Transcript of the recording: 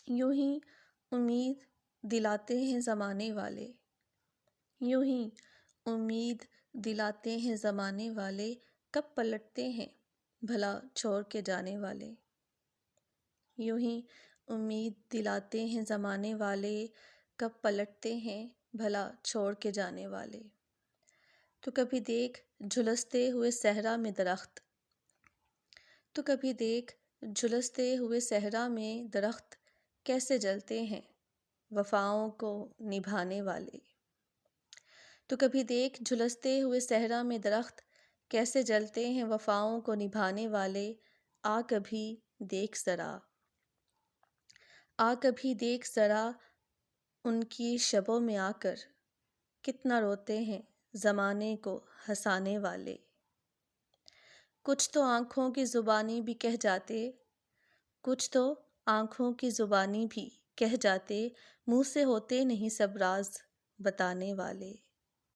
یوں ہی امید دلاتے ہیں زمانے والے، یوں ہی امید دلاتے ہیں زمانے والے، کب پلٹتے ہیں بھلا چھوڑ کے جانے والے۔ یوں ہی امید دلاتے ہیں زمانے والے، کب پلٹتے ہیں بھلا چھوڑ کے جانے والے۔ تو کبھی دیکھ جھلستے ہوئے صحرا میں درخت، تو کبھی دیکھ جھلستے ہوئے صحرا میں درخت، کیسے جلتے ہیں وفاؤں کو نبھانے والے۔ تو کبھی دیکھ جھلستے ہوئے صحرا میں درخت، کیسے جلتے ہیں وفاؤں کو نبھانے والے۔ آ کبھی دیکھ ذرا، آ کبھی دیکھ ذرا ان کی شبوں میں آ کر، کتنا روتے ہیں زمانے کو ہنسانے والے۔ کچھ تو آنکھوں کی زبانی بھی کہہ جاتے، کچھ تو آنکھوں کی زبانی بھی کہہ جاتے، منہ سے ہوتے نہیں سب راز بتانے والے۔